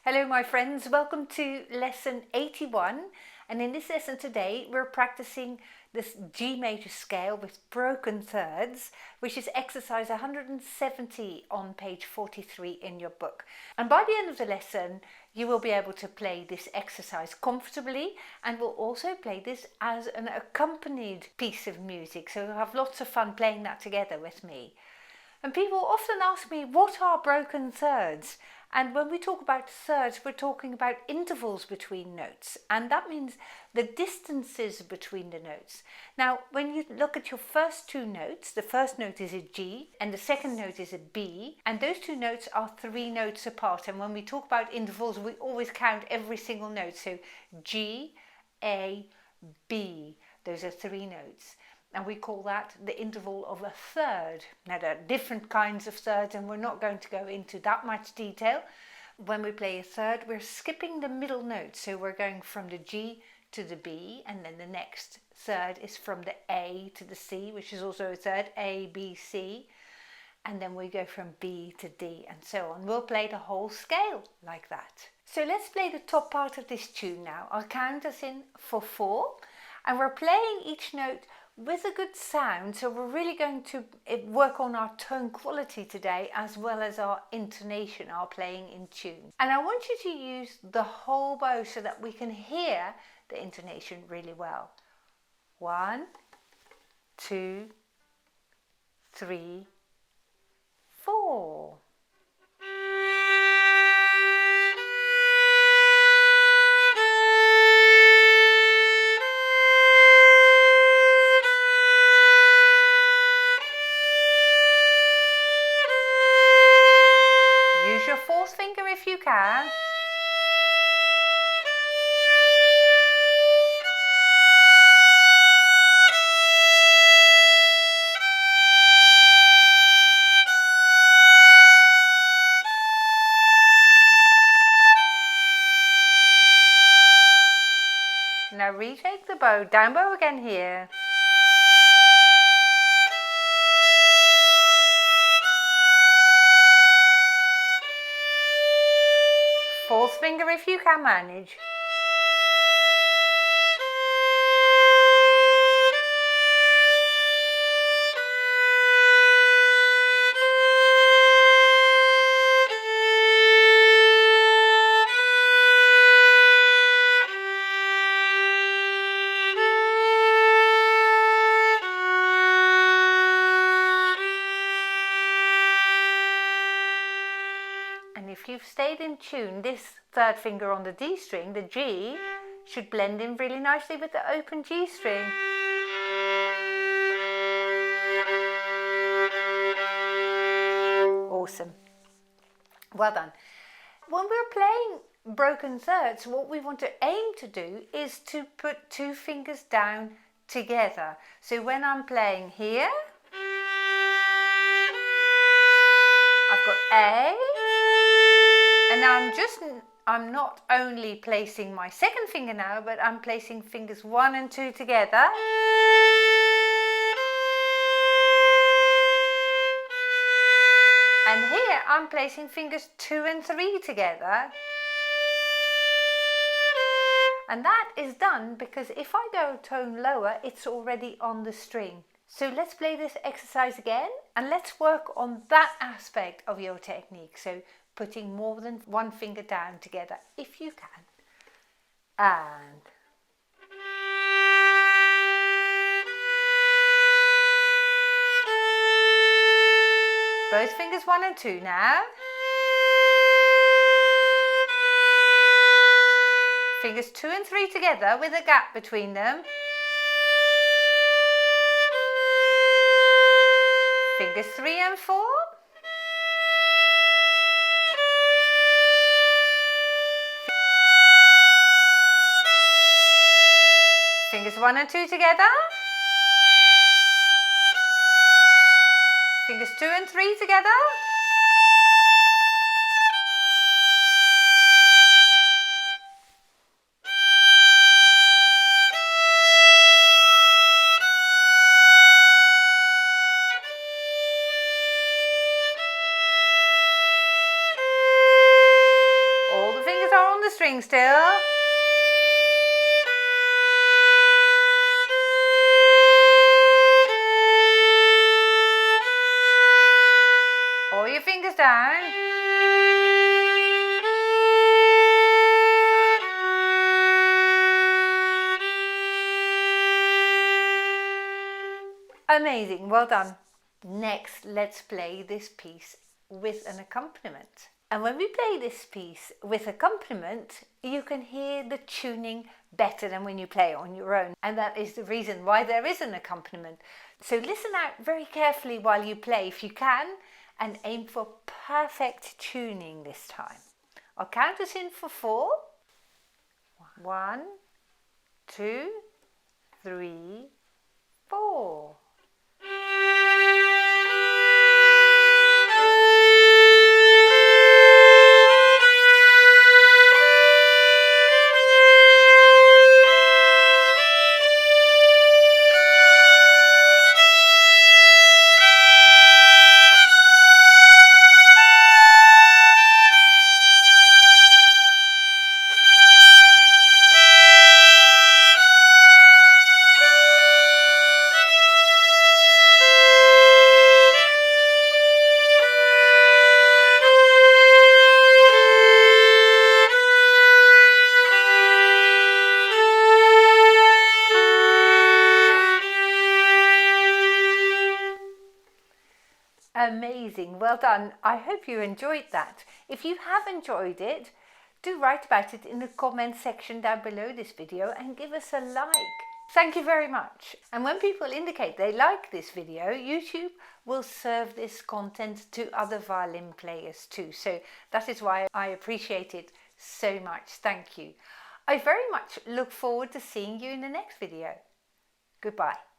Hello my friends, welcome to lesson 81, and in this lesson today we're practicing this G major scale with broken thirds, which is exercise 170 on page 43 in your book. And by the end of the lesson you will be able to play this exercise comfortably, and we'll also play this as an accompanied piece of music, so you'll have lots of fun playing that together with me. And people often ask me, what are broken thirds? And when we talk about thirds, we're talking about intervals between notes. And that means the distances between the notes. Now, when you look at your first two notes, the first note is a G and the second note is a B. And those two notes are 3 notes apart. And when we talk about intervals, we always count every single note. So G, A, B. Those are 3 notes. And we call that the interval of a third. Now there are different kinds of thirds and we're not going to go into that much detail. When we play a third, we're skipping the middle note. So we're going from the G to the B, and then the next third is from the A to the C, which is also a third, A, B, C. And then we go from B to D and so on. We'll play the whole scale like that. So let's play the top part of this tune now. I'll count us in for 4, and we're playing each note with a good sound, so we're really going to work on our tone quality today as well as our intonation, our playing in tune. And I want you to use the whole bow so that we can hear the intonation really well. 1, 2, 3, 4. Use your 4th finger if you can. Now retake the bow, down bow again here. Fourth finger if you can manage. If you've stayed in tune, this 3rd finger on the D string, the G, should blend in really nicely with the open G string. Awesome. Well done. When we're playing broken thirds, what we want to aim to do is to put 2 fingers down together. So when I'm playing here, I've got A, and now I'm not only placing my 2nd finger now, but I'm placing fingers 1 and 2 together. And here I'm placing fingers 2 and 3 together. And that is done because if I go a tone lower, it's already on the string. So let's play this exercise again, and let's work on that aspect of your technique. So putting more than 1 finger down together if you can. And both fingers 1 and 2 now. Fingers 2 and 3 together with a gap between them. Fingers 3 and 4. Fingers 1 and 2 together. Fingers 2 and 3 together. All the fingers the string still. All your fingers down. Amazing, well done. Next, let's play this piece with an accompaniment. And when we play this piece with accompaniment, you can hear the tuning better than when you play on your own. And that is the reason why there is an accompaniment. So listen out very carefully while you play if you can, and aim for perfect tuning this time. I'll count us in for 4. 1, 2, 3, 4. Amazing, well done. I hope you enjoyed that. If you have enjoyed it, do write about it in the comment section down below this video and give us a like. Thank you very much. And when people indicate they like this video, YouTube will serve this content to other violin players too. So that is why I appreciate it so much. Thank you. I very much look forward to seeing you in the next video. Goodbye.